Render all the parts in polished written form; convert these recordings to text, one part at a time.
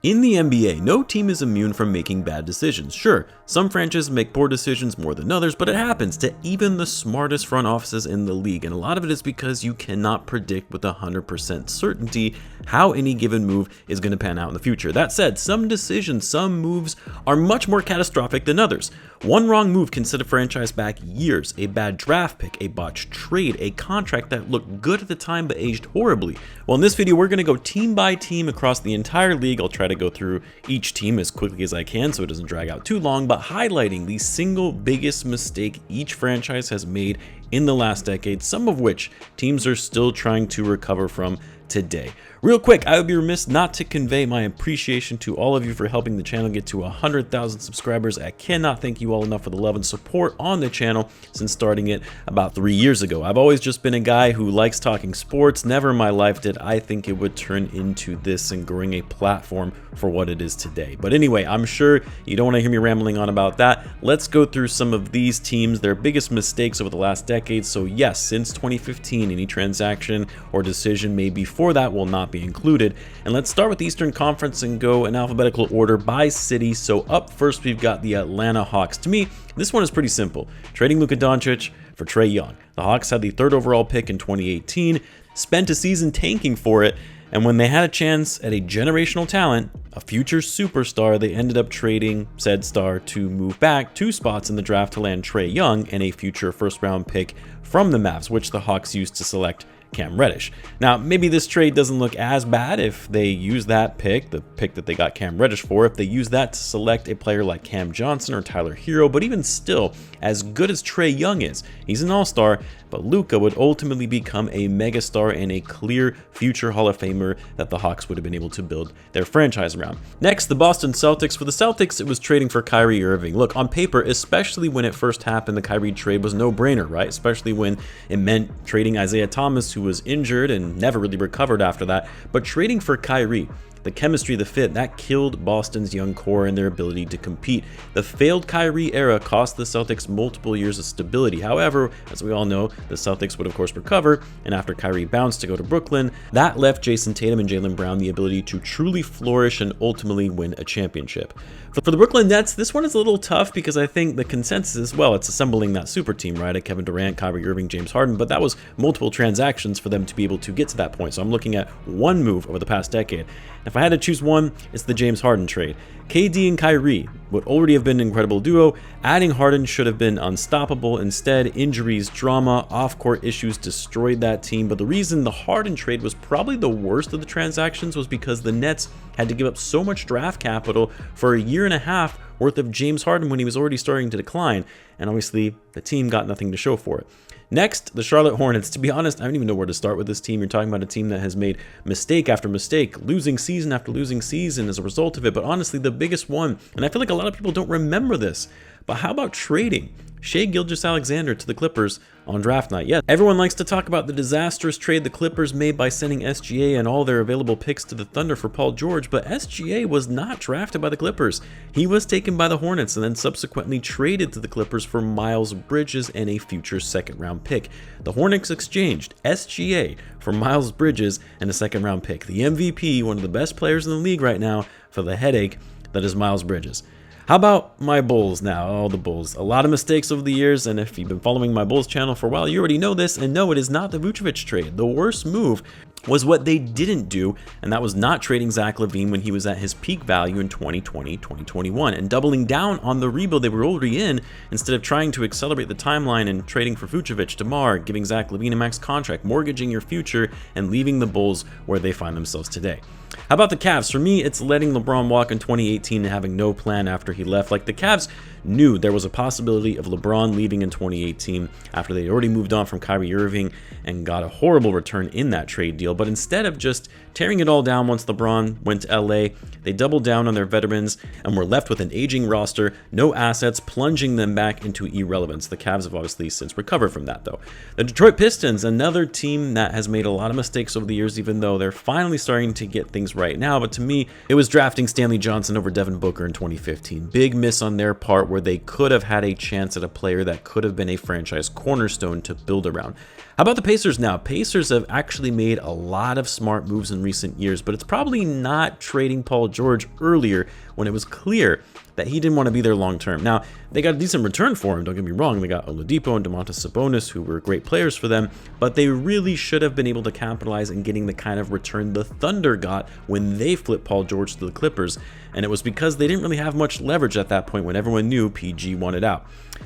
In the NBA, no team is immune from making bad decisions. Sure, some franchises make poor decisions more than others, but it happens to even the smartest front offices in the league, and a lot of it is because you cannot predict with 100% certainty how any given move is going to pan out in the future. That said, some decisions, some moves are much more catastrophic than others. One wrong move can set a franchise back years. A bad draft pick, a botched trade, a contract that looked good at the time but aged horribly. Well, in this video, we're going to go team by team across the entire league. I'll try to go through each team as quickly as I can so it doesn't drag out too long, but highlighting the single biggest mistake each franchise has made in the last decade, some of which teams are still trying to recover from today. Real quick, I would be remiss not to convey my appreciation to all of you for helping the channel get to 100,000 subscribers. I cannot thank you all enough for the love and support on the channel since starting it about 3 years ago. I've always just been a guy who likes talking sports. Never in my life did I think it would turn into this and growing a platform for what it is today. But anyway, I'm sure you don't want to hear me rambling on about that. Let's go through some of these teams, their biggest mistakes over the last decade. So yes, since 2015, any transaction or decision made before that will not be included. And let's start with the Eastern Conference and go in alphabetical order by city. So up first, we've got the Atlanta Hawks. To me, this one is pretty simple. Trading Luka Doncic for Trae Young. The Hawks had the 3rd overall pick in 2018, spent a season tanking for it, and when they had a chance at a generational talent, a future superstar, they ended up trading said star to move back 2 spots in the draft to land Trae Young and a future first-round pick from the Mavs, which the Hawks used to select Cam Reddish. Now, maybe this trade doesn't look as bad if they use that pick, the pick that they got Cam Reddish for, if they use that to select a player like Cam Johnson or Tyler Hero, but even still, as good as Trae Young is, he's an all-star, but Luka would ultimately become a megastar and a clear future Hall of Famer that the Hawks would have been able to build their franchise around. Next, the Boston Celtics. For the Celtics, it was trading for Kyrie Irving. Look, on paper, especially when it first happened, the Kyrie trade was no-brainer, right? Especially when it meant trading Isaiah Thomas, who was injured and never really recovered after that. But trading for Kyrie, the chemistry, the fit, that killed Boston's young core and their ability to compete. The failed Kyrie era cost the Celtics multiple years of stability. However, as we all know, the Celtics would of course recover, and after Kyrie bounced to go to Brooklyn, that left Jason Tatum and Jaylen Brown the ability to truly flourish and ultimately win a championship. For the Brooklyn Nets, this one is a little tough because I think the consensus is, well, it's assembling that super team, right? At Kevin Durant, Kyrie Irving, James Harden, but that was multiple transactions for them to be able to get to that point. So I'm looking at one move over the past decade. If I had to choose one, it's the James Harden trade. KD and Kyrie would already have been an incredible duo. Adding Harden should have been unstoppable. Instead, injuries, drama, off-court issues destroyed that team. But the reason the Harden trade was probably the worst of the transactions was because the Nets had to give up so much draft capital for a year and a half worth of James Harden when he was already starting to decline. And obviously, the team got nothing to show for it. Next, the Charlotte Hornets. To be honest, I don't even know where to start with this team. You're talking about a team that has made mistake after mistake, losing season after losing season as a result of it. But honestly, the biggest one, and I feel like a lot of people don't remember this, but how about trading Shai Gilgeous-Alexander to the Clippers on draft night? Yeah, everyone likes to talk about the disastrous trade the Clippers made by sending SGA and all their available picks to the Thunder for Paul George, but SGA was not drafted by the Clippers. He was taken by the Hornets and then subsequently traded to the Clippers for Miles Bridges and a future second-round pick. The Hornets exchanged SGA for Miles Bridges and a second-round pick. The MVP, one of the best players in the league right now, for the headache that is Miles Bridges. How about my Bulls now? Oh, the Bulls. A lot of mistakes over the years, and if you've been following my Bulls channel for a while, you already know this, and no, it is not the Vucevic trade. The worst move was what they didn't do, and that was not trading Zach LaVine when he was at his peak value in 2020, 2021, and doubling down on the rebuild they were already in instead of trying to accelerate the timeline and trading for Vucevic, DeMar, giving Zach LaVine a max contract, mortgaging your future, and leaving the Bulls where they find themselves today. How about the Cavs? For me, it's letting LeBron walk in 2018 and having no plan after he left. Like, the Cavs knew there was a possibility of LeBron leaving in 2018 after they already moved on from Kyrie Irving and got a horrible return in that trade deal. But instead of just tearing it all down once LeBron went to LA, they doubled down on their veterans and were left with an aging roster, no assets, plunging them back into irrelevance. The Cavs have obviously since recovered from that, though. The Detroit Pistons, another team that has made a lot of mistakes over the years, even though they're finally starting to get things right now. But to me, it was drafting Stanley Johnson over Devin Booker in 2015. Big miss on their part. part where they could have had a chance at a player that could have been a franchise cornerstone to build around. How about the Pacers now? Pacers have actually made a lot of smart moves in recent years, but it's probably not trading Paul George earlier when it was clear that he didn't want to be there long term. Now, they got a decent return for him, don't get me wrong. They got Oladipo and Domantas Sabonis, who were great players for them, but they really should have been able to capitalize in getting the kind of return the Thunder got when they flipped Paul George to the Clippers, and it was because they didn't really have much leverage at that point when everyone knew PG wanted out.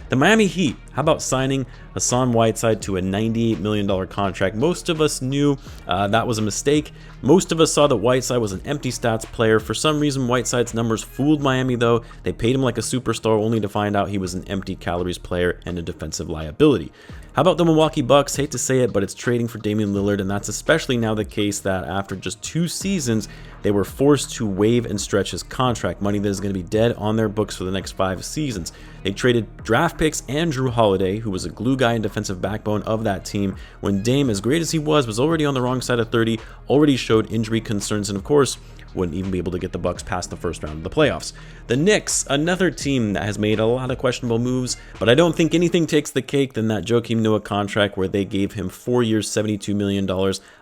The Miami Heat, how about signing Hassan Whiteside to a $98 million contract? Most of us knew that was a mistake. Most of us saw that Whiteside was an empty stats player. For some reason, Whiteside's numbers fooled Miami, though. They paid him like a superstar only to find out he was an empty calories player and a defensive liability. How about the Milwaukee Bucks? Hate to say it, but it's trading for Damian Lillard, and that's especially now the case that after just 2 seasons, they were forced to waive and stretch his contract, money that is going to be dead on their books for the next 5 seasons. They traded draft picks and Jrue Holiday, who was a glue guy and defensive backbone of that team, when Dame, as great as he was already on the wrong side of 30, already showed injury concerns, and of course, wouldn't even be able to get the Bucks past the first round of the playoffs. The Knicks, another team that has made a lot of questionable moves, but I don't think anything takes the cake than that Joakim Noah contract where they gave him 4 years, $72 million.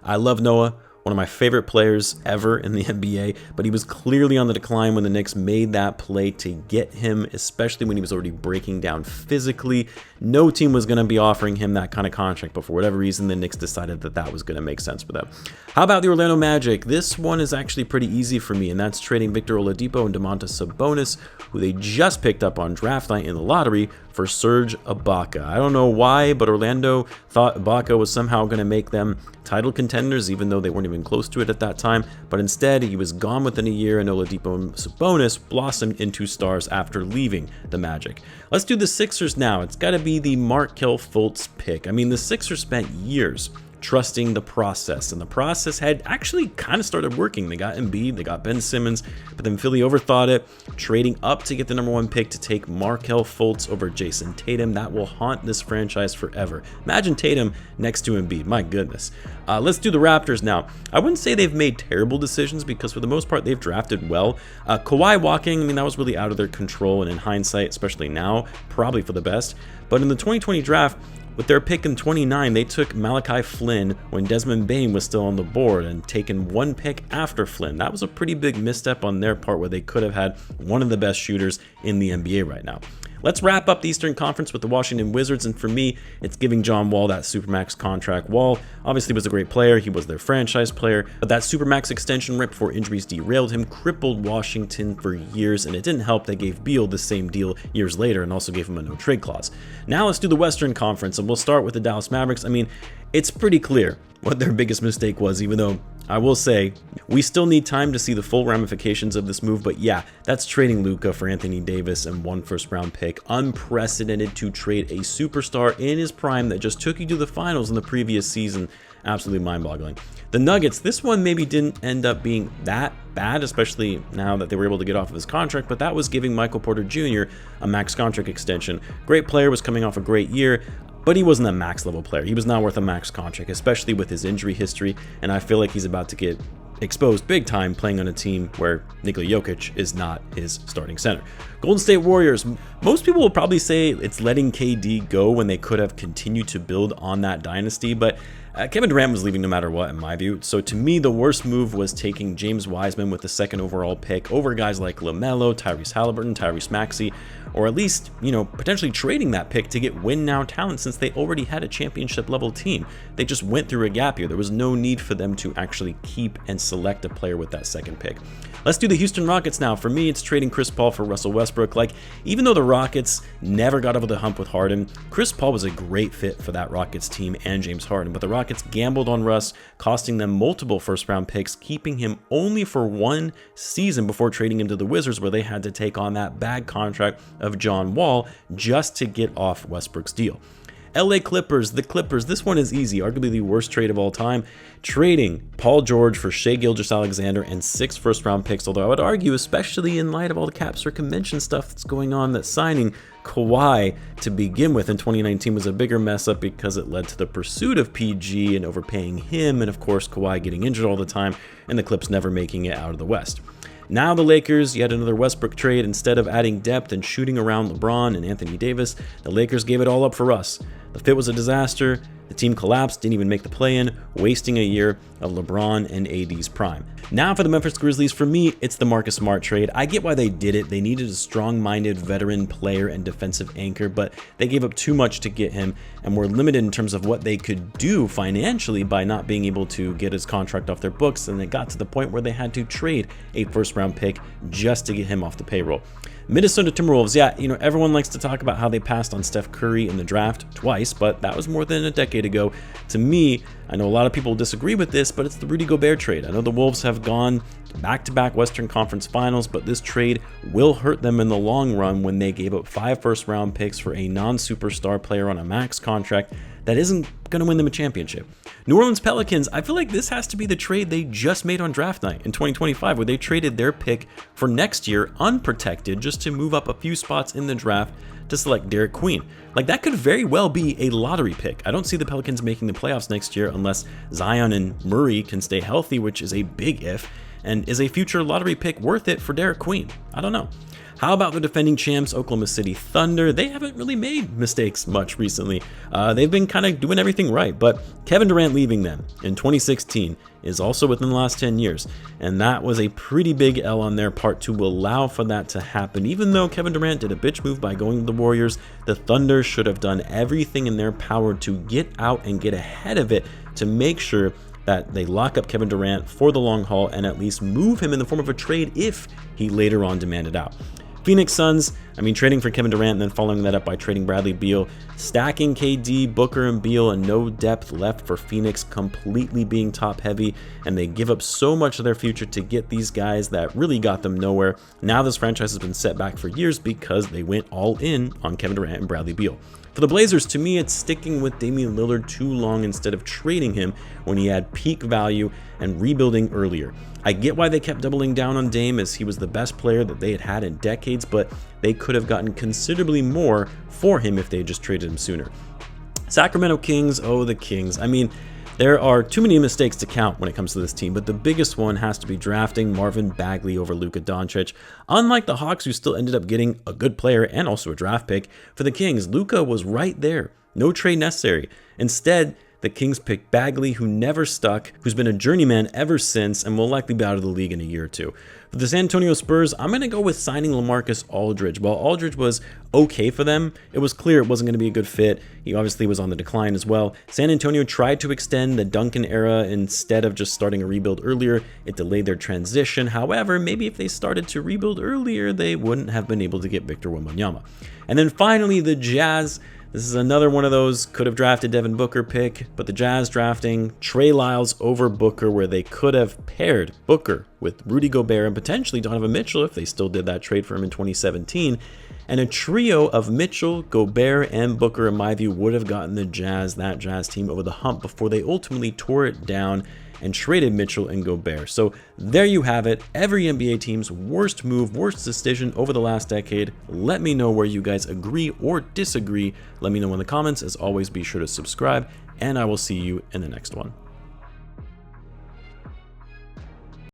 I love Noah, one of my favorite players ever in the NBA, but he was clearly on the decline when the Knicks made that play to get him, especially when he was already breaking down physically. No team was going to be offering him that kind of contract, but for whatever reason, the Knicks decided that that was going to make sense for them. How about the Orlando Magic? This one is actually pretty easy for me, and that's trading Victor Oladipo and Domantas Sabonis, who they just picked up on draft night in the lottery, for Serge Ibaka. I don't know why, but Orlando thought Ibaka was somehow going to make them title contenders, even though they weren't even close to it at that time. But instead, he was gone within a year, and Oladipo and Sabonis blossomed into stars after leaving the Magic. Let's do the Sixers now. It's got to be the Markelle Fultz pick. I mean, the Sixers spent years trusting the process, and the process had actually kind of started working. They got Embiid, they got Ben Simmons, but then Philly overthought it, trading up to get the #1 pick to take Markelle Fultz over Jason Tatum. That will haunt this franchise forever. Imagine Tatum next to Embiid, my goodness. Let's do the Raptors now. I wouldn't say they've made terrible decisions because for the most part they've drafted well. Kawhi walking, I mean, that was really out of their control, and in hindsight, especially now, probably for the best. But in the 2020 draft, with their pick in 29, they took Malachi Flynn when Desmond Bane was still on the board and taken 1 pick after Flynn. That was a pretty big misstep on their part where they could have had one of the best shooters in the NBA right now. Let's wrap up the Eastern Conference with the Washington Wizards, and for me, it's giving John Wall that Supermax contract. Wall obviously was a great player, he was their franchise player, but that Supermax extension right before injuries derailed him crippled Washington for years, and it didn't help they gave Beal the same deal years later and also gave him a no-trade clause. Now let's do the Western Conference, and we'll start with the Dallas Mavericks. I mean, it's pretty clear what their biggest mistake was, even though I will say we still need time to see the full ramifications of this move, but yeah, that's trading Luka for Anthony Davis and 1 first-round pick. Unprecedented to trade a superstar in his prime that just took you to the finals in the previous season. Absolutely mind-boggling. The Nuggets, this one maybe didn't end up being that bad, especially now that they were able to get off of his contract, but that was giving Michael Porter Jr. a max contract extension. Great player, was coming off a great year, but he wasn't a max level player. He was not worth a max contract, especially with his injury history, and I feel like he's about to get exposed big time playing on a team where Nikola Jokic is not his starting center. Golden State Warriors, most people will probably say it's letting KD go when they could have continued to build on that dynasty, but Kevin Durant was leaving no matter what in my view. So to me, the worst move was taking James Wiseman with the 2nd overall pick over guys like LaMelo, Tyrese Halliburton, Tyrese Maxey, or at least, potentially trading that pick to get win-now talent since they already had a championship-level team. They just went through a gap year. There was no need for them to actually keep and select a player with that 2nd pick. Let's do the Houston Rockets now. For me, it's trading Chris Paul for Russell Westbrook. Like, even though the Rockets never got over the hump with Harden, Chris Paul was a great fit for that Rockets team and James Harden, but the Rockets gambled on Russ, costing them multiple first-round picks, keeping him only for 1 season before trading him to the Wizards, where they had to take on that bad contract of John Wall just to get off Westbrook's deal. LA Clippers, the Clippers, this one is easy, arguably the worst trade of all time, trading Paul George for Shai Gilgeous-Alexander and 6 first-round picks, although I would argue, especially in light of all the cap circumvention stuff that's going on, that signing Kawhi to begin with in 2019 was a bigger mess up because it led to the pursuit of PG and overpaying him, and of course Kawhi getting injured all the time, and the Clips never making it out of the West. Now the Lakers, yet another Westbrook trade. Instead of adding depth and shooting around LeBron and Anthony Davis, the Lakers gave it all up for Russ. The fit was a disaster. The team collapsed, didn't even make the play-in, wasting a year of LeBron and AD's prime. Now for the Memphis Grizzlies, for me, it's the Marcus Smart trade. I get why they did it. They needed a strong-minded veteran player and defensive anchor, but they gave up too much to get him and were limited in terms of what they could do financially by not being able to get his contract off their books, and it got to the point where they had to trade a first-round pick just to get him off the payroll. Minnesota Timberwolves, yeah, everyone likes to talk about how they passed on Steph Curry in the draft twice, but that was more than a decade ago. To me, I know a lot of people disagree with this, but it's the Rudy Gobert trade. I know the Wolves have gone back-to-back Western Conference Finals, but this trade will hurt them in the long run when they gave up 5 first-round picks for a non-superstar player on a max contract that isn't going to win them a championship. New Orleans Pelicans, I feel like this has to be the trade they just made on draft night in 2025, where they traded their pick for next year unprotected just to move up a few spots in the draft to select Derek Queen. Like, that could very well be a lottery pick. I don't see the Pelicans making the playoffs next year unless Zion and Murray can stay healthy, which is a big if. And is a future lottery pick worth it for Derek Queen? I don't know. How about the defending champs, Oklahoma City Thunder? They haven't really made mistakes much recently. They've been kind of doing everything right, but Kevin Durant leaving them in 2016 is also within the last 10 years, and that was a pretty big L on their part to allow for that to happen. Even though Kevin Durant did a bitch move by going to the Warriors, the Thunder should have done everything in their power to get out and get ahead of it to make sure that they lock up Kevin Durant for the long haul and at least move him in the form of a trade if he later on demanded out. Phoenix Suns, trading for Kevin Durant and then following that up by trading Bradley Beal, stacking KD, Booker, and Beal, and no depth left for Phoenix, completely being top heavy, and they give up so much of their future to get these guys that really got them nowhere. Now this franchise has been set back for years because they went all in on Kevin Durant and Bradley Beal. For the Blazers, to me, it's sticking with Damian Lillard too long instead of trading him when he had peak value and rebuilding earlier. I get why they kept doubling down on Dame, as he was the best player that they had had in decades, but they could have gotten considerably more for him if they had just traded him sooner. Sacramento Kings, oh, the Kings. There are too many mistakes to count when it comes to this team, but the biggest one has to be drafting Marvin Bagley over Luka Doncic. Unlike the Hawks, who still ended up getting a good player and also a draft pick, for the Kings, Luka was right there. No trade necessary. Instead, the Kings picked Bagley, who never stuck, who's been a journeyman ever since, and will likely be out of the league in a year or two. For the San Antonio Spurs, I'm going to go with signing LaMarcus Aldridge. While Aldridge was okay for them, it was clear it wasn't going to be a good fit. He obviously was on the decline as well. San Antonio tried to extend the Duncan era instead of just starting a rebuild earlier. It delayed their transition. However, maybe if they started to rebuild earlier, they wouldn't have been able to get Victor Wembanyama. And then finally, the Jazz. This is another one of those could have drafted Devin Booker pick, but the Jazz drafting Trey Lyles over Booker, where they could have paired Booker with Rudy Gobert and potentially Donovan Mitchell if they still did that trade for him in 2017. And a trio of Mitchell, Gobert, and Booker, in my view, would have gotten the Jazz, that Jazz team, over the hump before they ultimately tore it down and traded Mitchell and Gobert. So there you have it, every NBA team's worst move, worst decision over the last decade. Let me know where you guys agree or disagree. Let me know in the comments. As always, be sure to subscribe, and I will see you in the next one.